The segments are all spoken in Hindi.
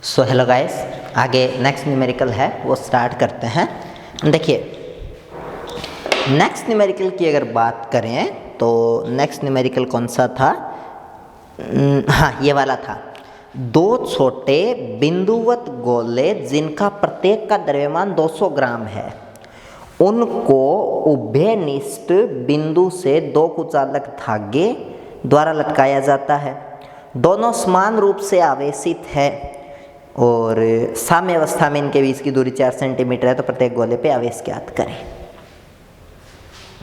सो हेलो गाइस, आगे नेक्स्ट न्यूमेरिकल है वो स्टार्ट करते हैं। देखिए, नेक्स्ट न्यूमेरिकल की अगर बात करें तो नेक्स्ट न्यूमेरिकल कौन सा था? हाँ, ये वाला था। दो छोटे बिंदुवत गोले जिनका प्रत्येक का द्रव्यमान 200 ग्राम है, उनको उभयनिष्ठ बिंदु से दो कुचालक धागे द्वारा लटकाया जाता है। दोनों समान रूप से आवेशित है और साम्य अवस्था में इनके बीच की दूरी 4 सेंटीमीटर है। तो प्रत्येक गोले पे आवेश ज्ञात करें।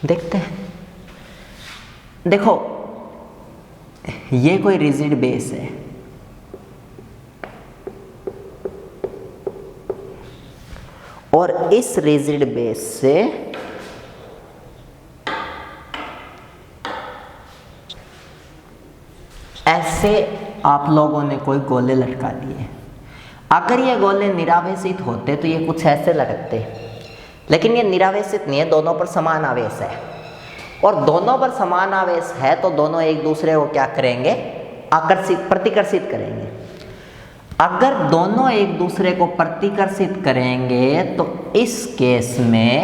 देखते हैं। देखो, ये कोई रिजिड बेस है, और इस रिजिड बेस से ऐसे आप लोगों ने कोई गोले लटका दिए। अगर ये गोले निरावेशित होते तो ये कुछ ऐसे लटकते, लेकिन ये निरावेशित नहीं है, दोनों पर समान आवेश है। और दोनों पर समान आवेश है तो दोनों एक दूसरे को क्या करेंगे? प्रतिकर्षित करेंगे। अगर दोनों एक दूसरे को प्रतिकर्षित करेंगे तो इस केस में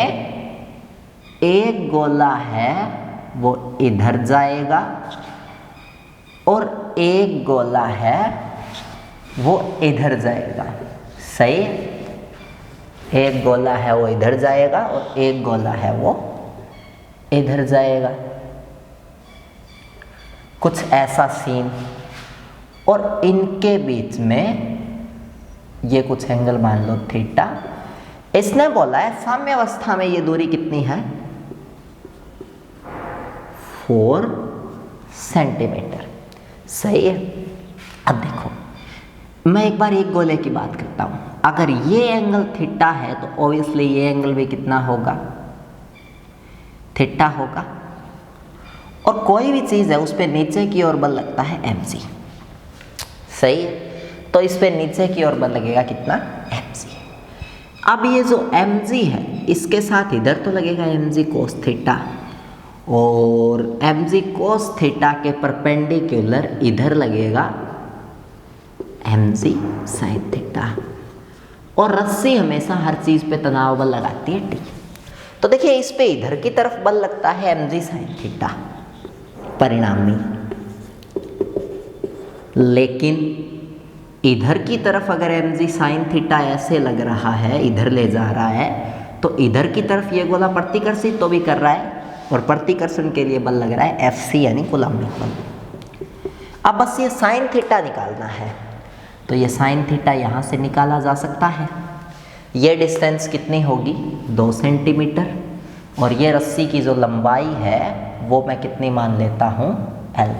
एक गोला है वो इधर जाएगा और एक गोला है वो इधर जाएगा। सही? एक गोला है वो इधर जाएगा और एक गोला है वो इधर जाएगा। कुछ ऐसा सीन, और इनके बीच में ये कुछ एंगल मान लो थीटा। इसने बोला है साम्य अवस्था में ये दूरी कितनी है? 4 सेंटीमीटर। सही है। अब देखो, मैं एक बार एक गोले की बात करता हूं। अगर ये एंगल थीटा है तो ऑब्वियसली ये एंगल भी कितना होगा? थीटा होगा। और कोई भी चीज है उस पे नीचे की ओर बल लगता है mg। सही है। तो इस पे नीचे की ओर बल लगेगा कितना? mg। अब ये जो mg है इसके साथ इधर तो लगेगा mg cos थीटा, और mg cos थीटा के परपेंडिकुलर इधर लगेगा mg sin थीटा। और रस्सी हमेशा हर चीज पे तनाव बल लगाती है T। तो देखिए, इस पे इधर की तरफ बल लगता है mg sin थीटा परिणामी, लेकिन इधर की तरफ अगर mg sin थीटा ऐसे लग रहा है, इधर ले जा रहा है, तो इधर की तरफ ये गोला प्रतिकर्षित तो भी कर रहा है, और प्रतिकर्षण के लिए बल लग रहा है Fc यानी कूलम्बिक बल। अब बस ये sin थीटा निकालना है, तो ये sin थीटा यहाँ से निकाला जा सकता है। ये डिस्टेंस कितनी होगी? 2 सेंटीमीटर। और ये रस्सी की जो लंबाई है वो मैं कितनी मान लेता हूँ? L।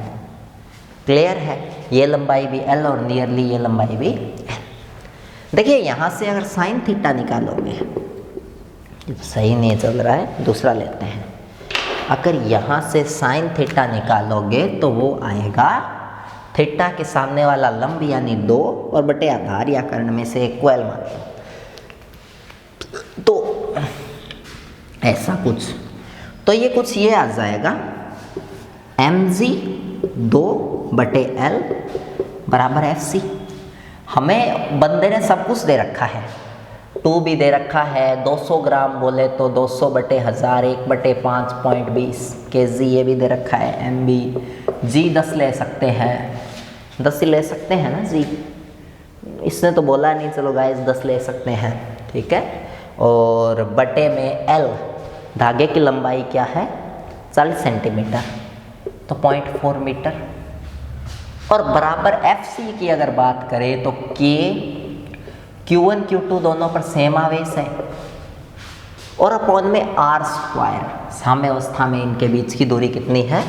क्लियर है? ये लंबाई भी L और नियरली ये लंबाई भी L। देखिए, यहाँ से अगर sin थीटा निकालोगे, सही नहीं चल रहा है, दूसरा लेते हैं। अगर यहाँ से sin थीटा निकालोगे तो वो आएगा थीटा के सामने वाला लंब यानी 2 और बटे आधार या कर्ण में से एक को L मान लो, तो ऐसा कुछ। तो ये कुछ ये आ जाएगा mg 2 बटे L बराबर Fc। हमें बंदे ने सब कुछ दे रखा है, 2 भी दे रखा है, 200 ग्राम बोले तो 200 बटे 1000 1 बटे 5.20 kg ये भी दे रखा है। mb g 10 ले सकते हैं, 10 ही ले सकते हैं ना जी, इसने तो बोला नहीं, चलो गाइस 10 ले सकते हैं, ठीक है। और बटे में L, धागे की लंबाई क्या है? 40 सेंटीमीटर, तो 0.4 मीटर। और बराबर Fc की अगर बात करें तो K Q1 Q2 दोनों पर सेम आवेश है, और अपॉन में r²। साम्य अवस्था में इनके बीच की दूरी कितनी है?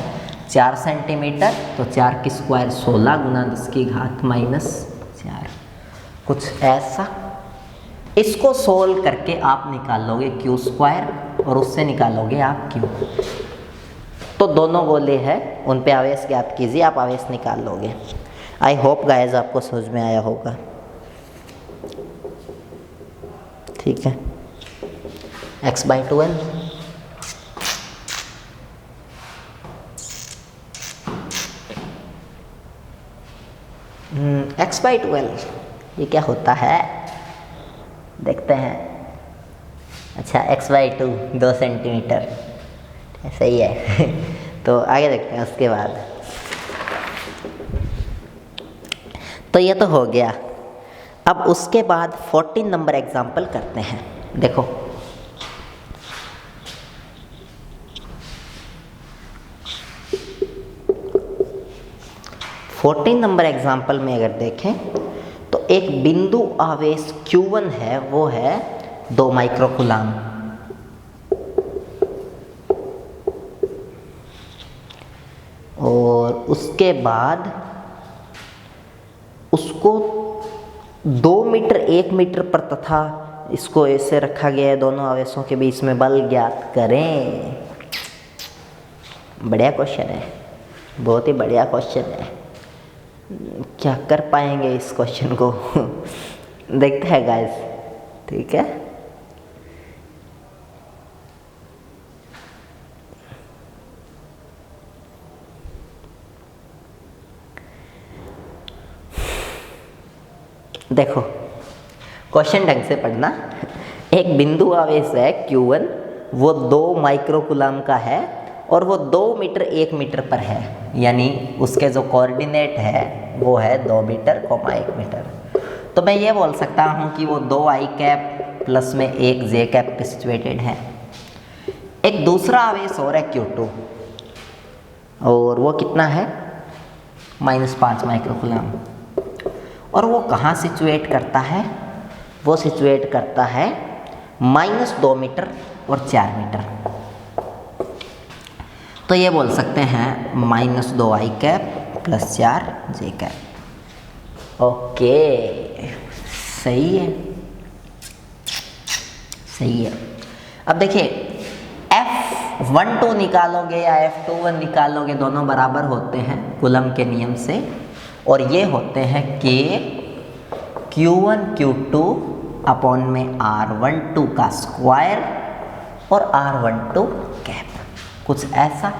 4 सेंटीमीटर। तो 4 की स्क्वायर 16 गुना 10 की घात -4, कुछ ऐसा। इसको सोल्व करके आप निकालोगे Q² और उससे निकालोगे आप Q। तो दोनों गोले हैं, उन पे आवेश ज्ञात कीजिए, आप आवेश निकाल लोगे। आई होप गाइस आपको समझ में आया होगा, ठीक है। x/12 x/12 ये क्या होता है देखते हैं। अच्छा x/2 2 सेंटीमीटर सही है। तो आगे देखते हैं उसके बाद। तो ये तो हो गया। अब उसके बाद 14 नंबर एग्जाम्पल करते हैं। देखो 14 नंबर एग्जाम्पल में अगर देखें तो एक बिंदु आवेश Q1 है, वो है 2 माइक्रोकूलाम। और उसके बाद उसको 2 मीटर 1 मीटर पर तथा इसको ऐसे रखा गया है, दोनों आवेशों के बीच में बल ज्ञात करें। बढ़िया क्वेश्चन है, बहुत ही बढ़िया क्वेश्चन है। क्या कर पाएंगे इस क्वेश्चन को? देखते हैं गाइस, ठीक है। देखो क्वेश्चन ढंग से पढ़ना। एक बिंदु आवेश है Q1, वो 2 माइक्रोकूलाम का है और वो 2 मीटर 1 मीटर पर है, यानी उसके जो कोऑर्डिनेट है वो है 2 मीटर, 1 मीटर। तो मैं ये बोल सकता हूँ कि वो 2 i कैप प्लस में 1 j कैप पे सिचुएटेड है। एक दूसरा आवेश और है Q2 और वो कितना है -5 माइक्रोकूलाम। और वो कहाँ सिचुएट करता है? वो सिचुएट करता है -2 मीटर और 4 मीटर। तो ये बोल सकते हैं -2 i cap plus 4 j cap. Okay, सही है, सही है। अब देखिए F12 निकालोगे या F21 निकालोगे, दोनों बराबर होते हैं कूलम के नियम से। और ये होते हैं कि Q1 Q2 अपॉन में R12 का स्क्वायर और R12 कैप, कुछ ऐसा।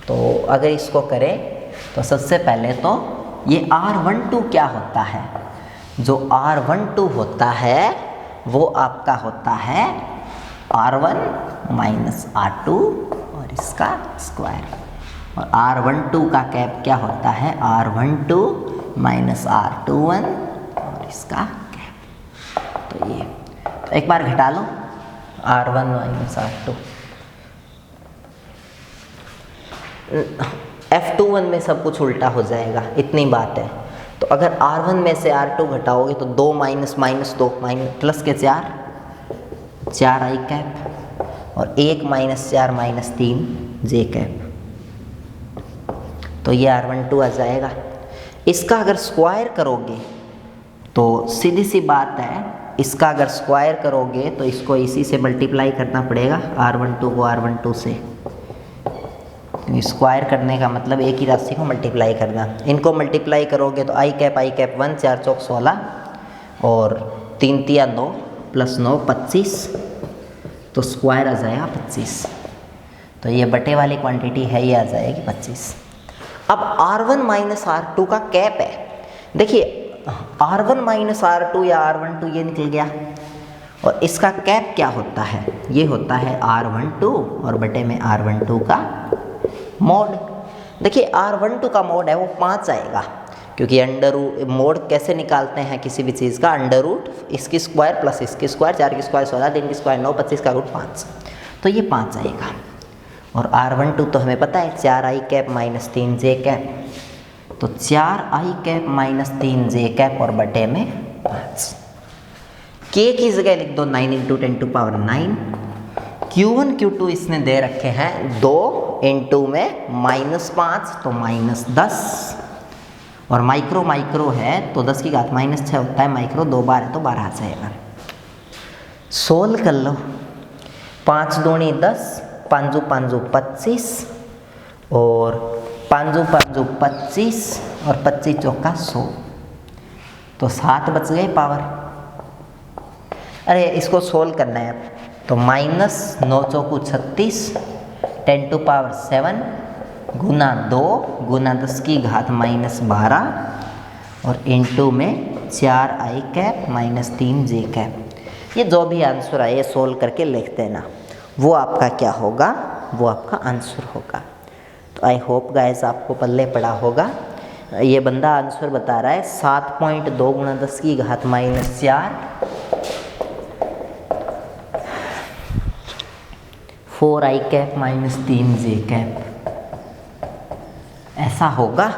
तो अगर इसको करें तो सबसे पहले तो ये R12 क्या होता है? जो R12 होता है वो आपका होता है R1 माइनस R2 और इसका स्क्वायर। और R12 का कैप क्या होता है? R12 माइनस R21 और इसका कैप। तो ये तो एक बार घटा लो R1 माइनस R2। F21 में सब कुछ उल्टा हो जाएगा, इतनी बात है। तो अगर R1 में से R2 घटाओगे तो 2 माइनस -2 प्लस के 4 i कैप और 1 माइनस 4 माइनस 3 j कैप। तो ये R12 आ जाएगा। इसका अगर स्क्वायर करोगे तो सीधी सी बात है, इसका अगर स्क्वायर करोगे तो इसको इसी से मल्टीप्लाई करना पड़ेगा, R12 को R12 से। स्क्वायर करने का मतलब एक ही राशि को मल्टीप्लाई करना। इनको मल्टीप्लाई करोगे तो i कैप 1 4 चौक 16 और 3 तिया 9 प्लस 9 25, तो स्क्वायर आ जाएगा 25। तो ये बटे वाली क्वांटिटी है, ये आ जाएगी 25। अब R1 माइनस R2 का कैप है। देखिए R1 माइनस R2 या R12 ये निकल गया और इसका कैप क्या होता है? ये होता है R12 और बटे में R12 का मोड। देखिए R12 का मोड है वो 5 आएगा, क्योंकि अंडर रूट मोड कैसे निकालते हैं किसी भी चीज़ का? अंडर रूट इसकी स्क्वायर प्लस इसकी स्क्वायर, 4 की स्क्वायर 16, 3 की स्क्वायर 9, 25 का रूट 5। तो ये 5 आएगा। और R12 तो हमें पता है 4 i cap minus 3 j cap. तो 4 i cap minus 3 j cap और बटे में 5। k की जगह लिख दो 9 × 10⁻9। Q1 Q2 इसने दे रखे हैं 2 × में -5 तो -10। और माइक्रो माइक्रो है तो 10 की घात -6 होता है, माइक्रो 2 बार है तो 12 आ जाएगा। सोल्व कर लो। 5 दूनी 10, 5 5 25 और 5 5 25 और 25 चौका 100, तो 7 बच गए पावर। अरे इसको सोल्व करना है तो -9 चौकू 36 10⁻7 गुना 2 गुना 10 की घात -12 और इंटू में 4i cap minus 3j cap. ये जो भी आंसर आए सोल्व करके लिख देना, वो आपका क्या होगा, वो आपका आंसर होगा। तो आई होप गाइस आपको पल्ले पड़ा होगा। ये बंदा आंसर बता रहा है 7.2 गुणा 10 की घात minus 4 4i cap minus 3j cap. ऐसा होगा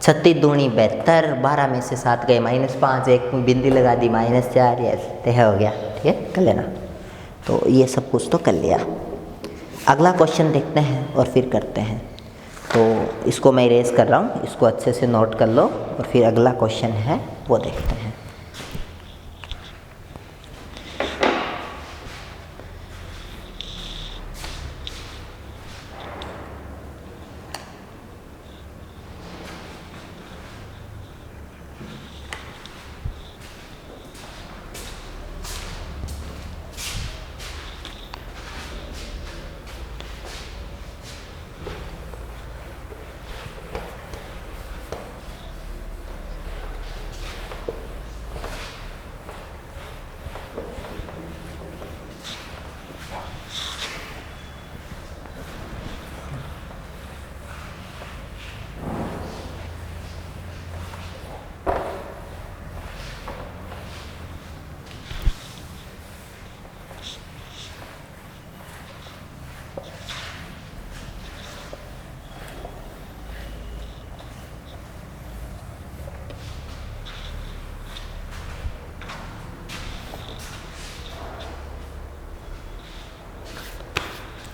36 दूनी 72, 12 में से 7 गए -5, एक बिंदी लगा दी -4, ये हो गया। ठीक है, कर लेना। तो ये सब कुछ तो कर लिया। अगला क्वेश्चन देखते हैं और फिर करते हैं। तो इसको मैं इरेज कर रहा हूँ, इसको अच्छे से नोट कर लो और फिर अगला क्वेश्चन है वो देखते हैं।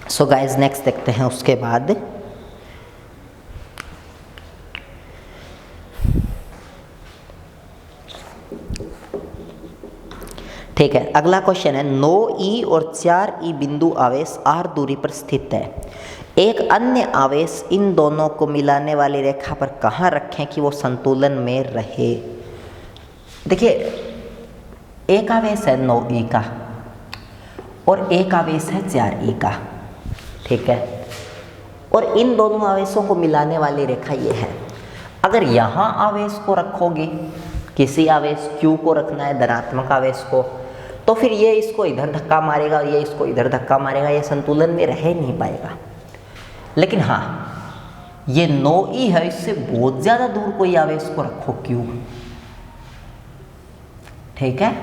सो गाइज नेक्स्ट देखते हैं उसके बाद। ठीक है, अगला क्वेश्चन है 9e और 4e बिंदु आवेश r दूरी पर स्थित है। एक अन्य आवेश इन दोनों को मिलाने वाली रेखा पर कहाँ रखें कि वो संतुलन में रहे। देखिए, एक आवेश है 9e का और एक आवेश है 4e का। ठीक है, और इन दोनों आवेशों को मिलाने वाली रेखा ये है। अगर यहाँ आवेश को रखोगे, किसी आवेश q को रखना है, धनात्मक आवेश को, तो फिर ये इसको इधर धक्का मारेगा और ये इसको इधर धक्का मारेगा, ये संतुलन में रह नहीं पाएगा। लेकिन हाँ, ये 9e है, इससे बहुत ज़्यादा दूर कोई आवेश को रखो q, ठीक है,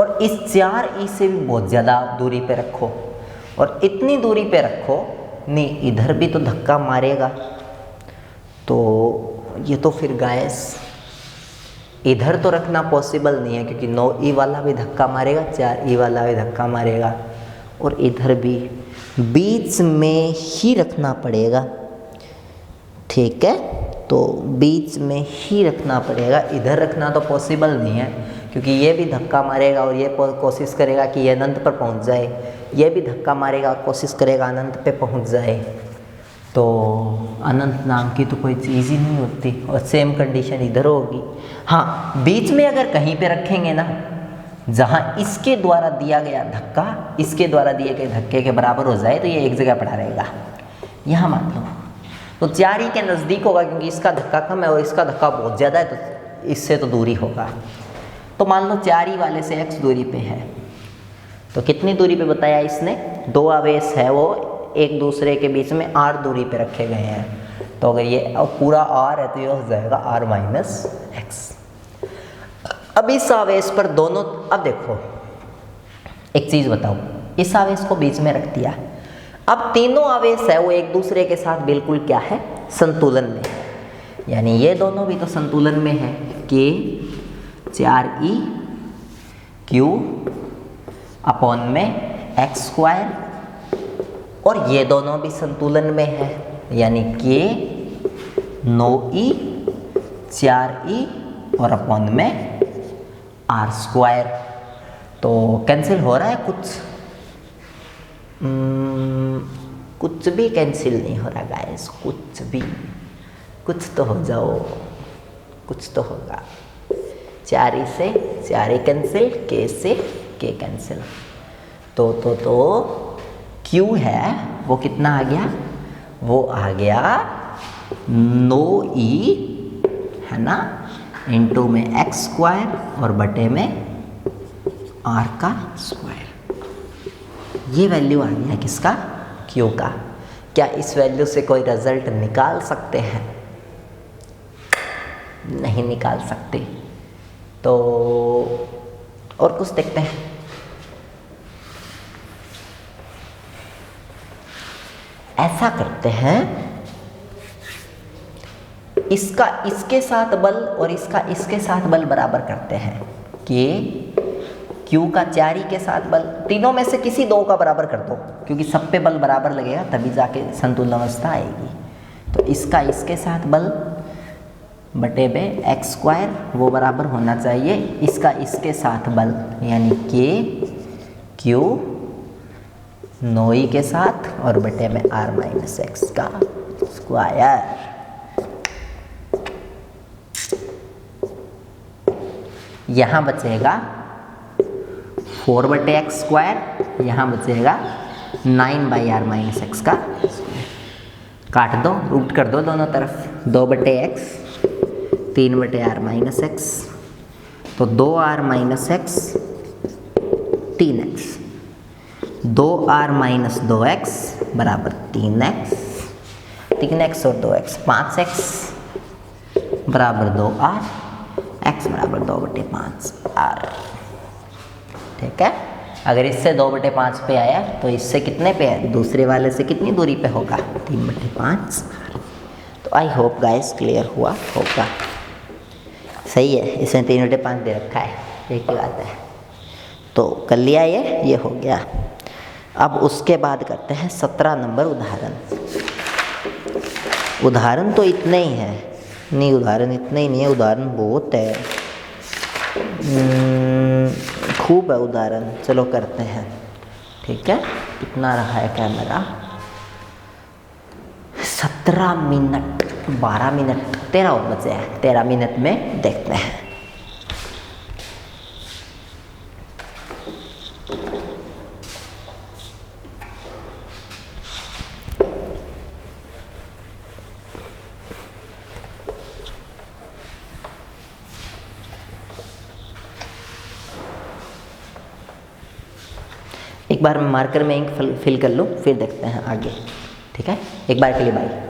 और इस 4e से भी बहुत ज़्यादा दूरी पे रखो और इतनी दूरी पे रखो, नहीं इधर भी तो धक्का मारेगा। तो ये तो फिर गाइस इधर तो रखना पॉसिबल नहीं है, क्योंकि 9e वाला भी धक्का मारेगा, 4e वाला भी धक्का मारेगा, और इधर भी बीच में ही रखना पड़ेगा। ठीक है, तो बीच में ही रखना पड़ेगा, इधर रखना तो पॉसिबल नहीं है, क्योंकि ये भी धक्का मारेगा और ये कोशिश करेगा कि ये अनंत पर पहुंच जाए, ये भी धक्का मारेगा और कोशिश करेगा अनंत पे पहुंच जाए। तो अनंत नाम की तो कोई चीज़ ही नहीं होती, और सेम कंडीशन इधर होगी। हाँ, बीच में अगर कहीं पे रखेंगे ना, जहाँ इसके द्वारा दिया गया धक्का इसके द्वारा दिए गए धक्के के बराबर हो जाए, तो ये एक जगह पड़ा रहेगा। यहाँ मान लो तो 4e के नज़दीक होगा, क्योंकि इसका धक्का कम है और इसका धक्का बहुत ज़्यादा है, तो इससे तो दूरी होगा। तो मान लो 4e वाले से x दूरी पे है, तो कितनी दूरी पे बताया इसने, 2 आवेश है वो एक दूसरे के बीच में r दूरी पे रखे गए हैं। तो अगर ये पूरा r है तो ये हो जाएगा r माइनस x। अब इस आवेश पर दोनों, अब देखो एक चीज़ बताओ, इस आवेश को बीच में रख दिया, अब तीनों आवेश है वो एक दूसरे के साथ बिल्कुल क्या है, संतुलन में, यानी ये दोनों भी तो संतुलन में है कि 4e q अपॉन में x स्क्वायर, और ये दोनों भी संतुलन में है, यानी कि 9e 4e और अपॉन में r स्क्वायर। तो कैंसिल हो रहा है कुछ भी कैंसिल नहीं हो रहा गाइस, कुछ भी, कुछ तो हो जाओ, कुछ तो होगा। 4e से 4e कैंसिल, k से k कैंसिल, तो q है वो कितना आ गया, वो आ गया 9e है ना, इंटू में एक्स स्क्वायर और बटे में आर का स्क्वायर। ये वैल्यू आ गया किसका, क्यू का। क्या इस वैल्यू से कोई रिजल्ट निकाल सकते हैं? नहीं निकाल सकते। तो और कुछ देखते हैं। ऐसा करते हैं, इसका इसके साथ बल और इसका इसके साथ बल बराबर करते हैं कि Q का 4 के साथ बल, तीनों में से किसी दो का बराबर कर दो, क्योंकि सब पे बल बराबर लगेगा तभी जाके संतुलन अवस्था आएगी। तो इसका इसके साथ बल बटे में एक्स स्क्वायर वो बराबर होना चाहिए इसका इसके साथ बल, यानी के क्यू नोई के साथ और बटे में आर माइनस एक्स का स्क्वायर। यहाँ बचेगा 4 बटे एक्स स्क्वायर, यहाँ बचेगा 9 बाई आर माइनस एक्स का स्क्वायर। काट दो, रूट कर दो दोनों तरफ, 2 बटे एक्स 3 बटे आर माइनस एक्स, तो 2 r minus x 3 x, 2 r minus 2 x बराबर 3 एक्स, 3 एक्स और 2 एक्स 5 एक्स बराबर 2 आर, एक्स बराबर 2 बटे 5 आर। ठीक है, अगर इससे 2 बटे 5 पे आया तो इससे कितने पे है, दूसरे वाले से कितनी दूरी पे होगा, 3 बटे 5 आर। तो आई होप गाइस क्लियर हुआ होगा। सही है, इसमें 3 बटे 5 दे रखा है, एक ही बात है। तो कर लिया ये हो गया। अब उसके बाद करते हैं 17 नंबर उदाहरण। उदाहरण तो इतने ही है, नहीं उदाहरण इतने ही नहीं है, उदाहरण बहुत है, खूब है उदाहरण। चलो करते हैं, ठीक है। कितना रहा है कैमरा, 17 मिनट 12 मिनट 13 और बचे हैं, 13 मिनट में देखते हैं। एक बार मैं मार्कर में इंक फिल कर लूँ, फिर देखते हैं आगे। ठीक है, एक बार के लिए बाय।